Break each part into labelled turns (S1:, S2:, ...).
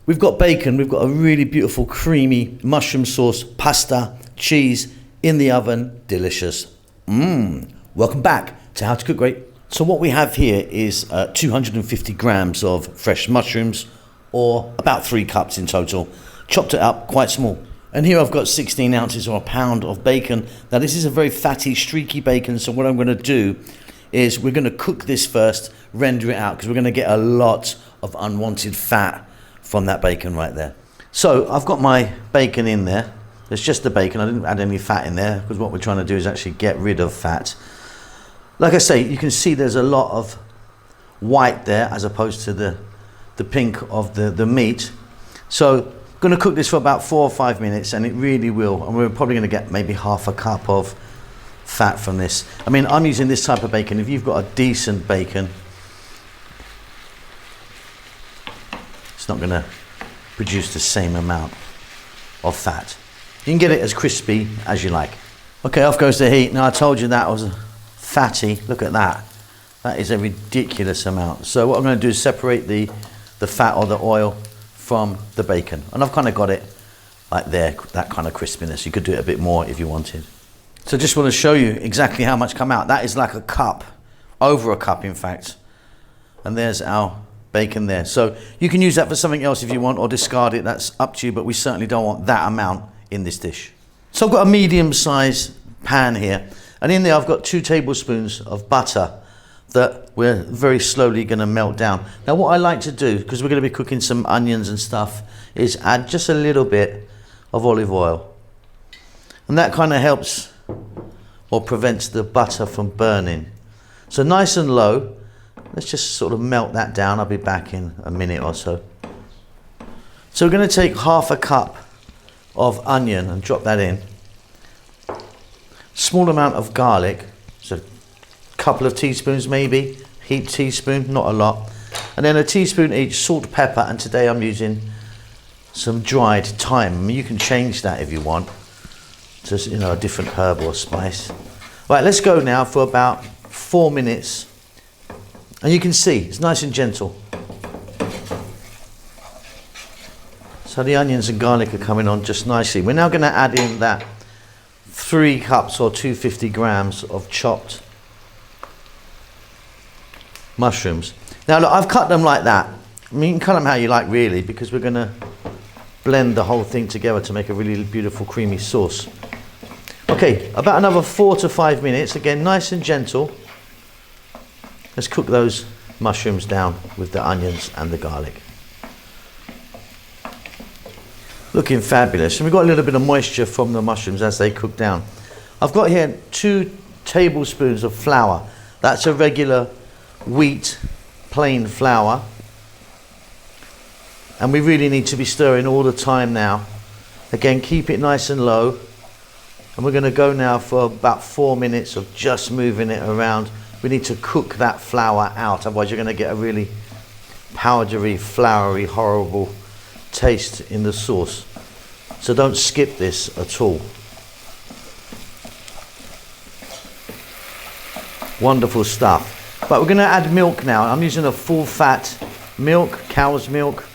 S1: We've got bacon, we've got a really beautiful creamy mushroom sauce, pasta, cheese in the oven, delicious. Welcome back to How to Cook Great. So what we have here is 250 grams of fresh mushrooms, or about 3 cups in total. Chopped it up quite small. And here I've got 16 ounces or a pound of bacon. Now this is a very fatty, streaky bacon, so what I'm going to do is we're going to cook this first, render it out, because we're going to get a lot of unwanted fat from that bacon right there. So I've got my bacon in there. It's just the bacon. I didn't add any fat in there because what we're trying to do is actually get rid of fat. Like I say, you can see there's a lot of white there as opposed to the pink of the meat. So I'm going to cook this for about 4 or 5 minutes, and it really will. And we're probably going to get maybe half a cup of fat from this. I mean, I'm using this type of bacon. If you've got a decent bacon, it's not going to produce the same amount of fat. You can get it as crispy as you like. Okay, off goes the heat. Now I told you that was fatty. Look at that. That is a ridiculous amount. So what I'm going to do is separate the fat or the oil from the bacon. And I've kind of got it like there, that kind of crispiness. You could do it a bit more if you wanted. So just want to show you exactly how much come out. That is like a cup, over a cup in fact. And there's our bacon there. So you can use that for something else if you want, or discard it. That's up to you, but we certainly don't want that amount in this dish. So I've got a medium-sized pan here, and in there I've got 2 tablespoons of butter that we're very slowly going to melt down. Now what I like to do, because we're going to be cooking some onions and stuff, is add just a little bit of olive oil, and that kind of helps or prevents the butter from burning. So nice and low. Let's just sort of melt that down. I'll be back in a minute or so. So we're going to take half a cup of onion and drop that in. Small amount of garlic, so a couple of teaspoons maybe, heaped teaspoon, not a lot. And then a teaspoon each salt, pepper, and today I'm using some dried thyme. I mean, you can change that if you want to, you know, a different herb or spice. Right, let's go now for about 4 minutes. And you can see it's nice and gentle. So the onions and garlic are coming on just nicely. We're now going to add in that 3 cups or 250 grams of chopped mushrooms. Now look, I've cut them like that. I mean, you can cut them how you like really, because we're going to blend the whole thing together to make a really beautiful creamy sauce. Okay, about another 4 to 5 minutes. Again, nice and gentle. Let's cook those mushrooms down with the onions and the garlic. Looking fabulous. And we've got a little bit of moisture from the mushrooms as they cook down. I've got here 2 tablespoons of flour. That's a regular wheat plain flour. And we really need to be stirring all the time now. Again, keep it nice and low. And we're going to go now for about 4 minutes of just moving it around. We need to cook that flour out, otherwise you're going to get a really powdery, floury, horrible taste in the sauce. So don't skip this at all. Wonderful stuff. But we're going to add milk now. I'm using a full fat milk, cow's milk,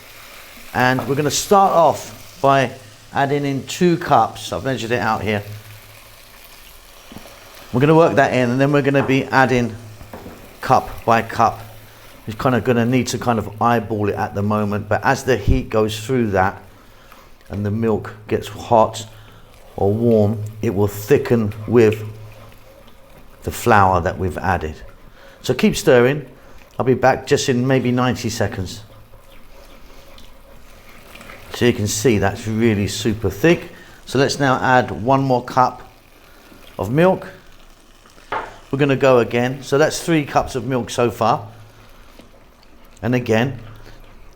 S1: and we're going to start off by adding in 2 cups. I've measured it out here. We're going to work that in, and then we're going to be adding cup by cup. You're kind of going to need to kind of eyeball it at the moment, but as the heat goes through that and the milk gets hot or warm, it will thicken with the flour that we've added. So keep stirring. I'll be back just in maybe 90 seconds. So you can see that's really super thick. So let's now add 1 more cup of milk. We're going to go again. So that's 3 cups of milk so far. And again,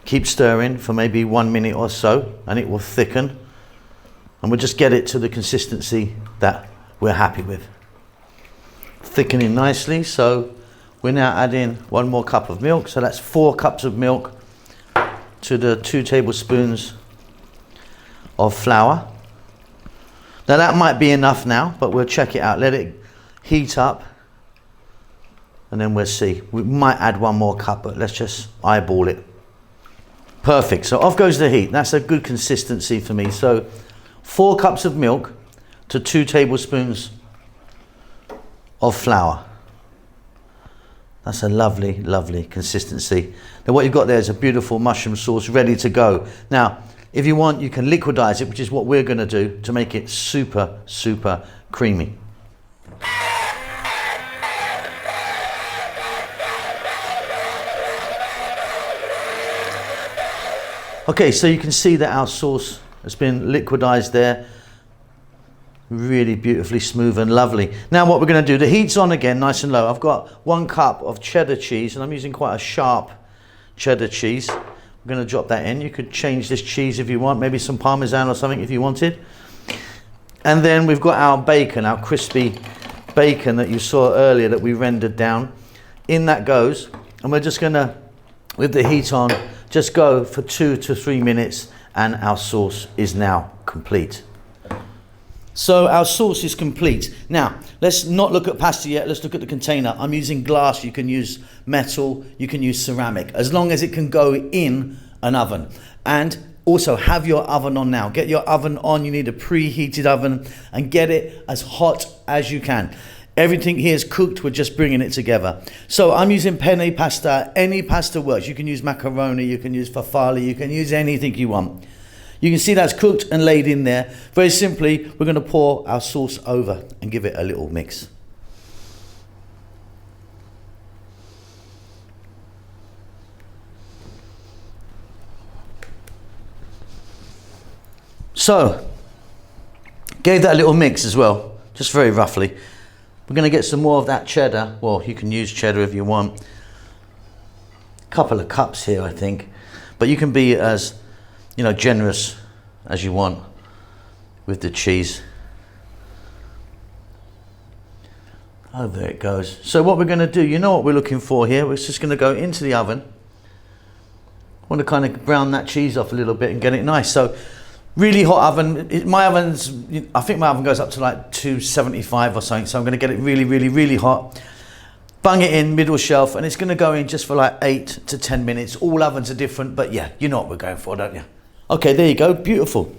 S1: keep stirring for maybe 1 minute or so, and it will thicken. And we'll just get it to the consistency that we're happy with. Thickening nicely. So we're now adding 1 more cup of milk. So that's 4 cups of milk to the 2 tablespoons of flour. Now that might be enough now, but we'll check it out. Let it heat up, and then we'll see. We might add 1 more cup, but let's just eyeball it. Perfect. So off goes the heat. That's a good consistency for me. So 4 cups of milk to 2 tablespoons of flour. That's a lovely, lovely consistency. Now what you've got there is a beautiful mushroom sauce ready to go. Now, if you want, you can liquidize it, which is what we're going to do to make it super, super creamy. Okay, so you can see that our sauce has been liquidized there. Really beautifully smooth and lovely. Now what we're going to do, the heat's on again, nice and low. I've got 1 cup of cheddar cheese, and I'm using quite a sharp cheddar cheese. I'm going to drop that in. You could change this cheese if you want, maybe some parmesan or something if you wanted. And then we've got our bacon, our crispy bacon that you saw earlier that we rendered down. In that goes, and we're just going to, with the heat on, just go for 2 to 3 minutes, and our sauce is now complete. So our sauce is complete. Now, let's not look at pasta yet. Let's look at the container. I'm using glass. You can use metal. You can use ceramic, as long as it can go in an oven. And also have your oven on now. Get your oven on. You need a preheated oven, and get it as hot as you can. Everything here is cooked. We're just bringing it together. So I'm using penne pasta. Any pasta works. You can use macaroni. You can use farfalle. You can use anything you want. You can see that's cooked and laid in there. Very simply, we're going to pour our sauce over and give it a little mix. So, gave that a little mix as well, just very roughly. We're going to get some more of that cheddar. Well, you can use cheddar if you want. A couple of cups here, I think. But you can be as, you know, generous as you want with the cheese. Oh, there it goes. So what we're going to do, you know what we're looking for here. We're just going to go into the oven. I want to kind of brown that cheese off a little bit and get it nice. So really hot oven. My oven's, I think my oven goes up to like 275 or something. So I'm going to get it really, really, really hot. Bung it in, middle shelf, and it's going to go in just for like 8 to 10 minutes. All ovens are different, but yeah, you know what we're going for, don't you? Okay, there you go, beautiful.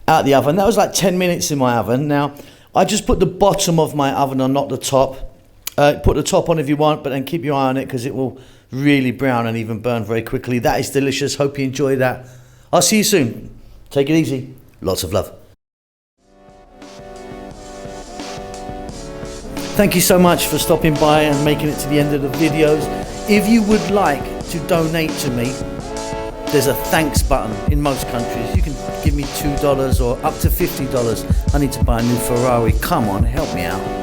S1: Out the oven. That was like 10 minutes in my oven. Now, I just put the bottom of my oven on, not the top. Put the top on if you want, but then keep your eye on it because it will really brown and even burn very quickly. That is delicious. Hope you enjoy that. I'll see you soon. Take it easy. Lots of love. Thank you so much for stopping by and making it to the end of the videos. If you would like to donate to me, there's a thanks button in most countries. You can give me $2 or up to $50. I need to buy a new Ferrari. Come on, help me out.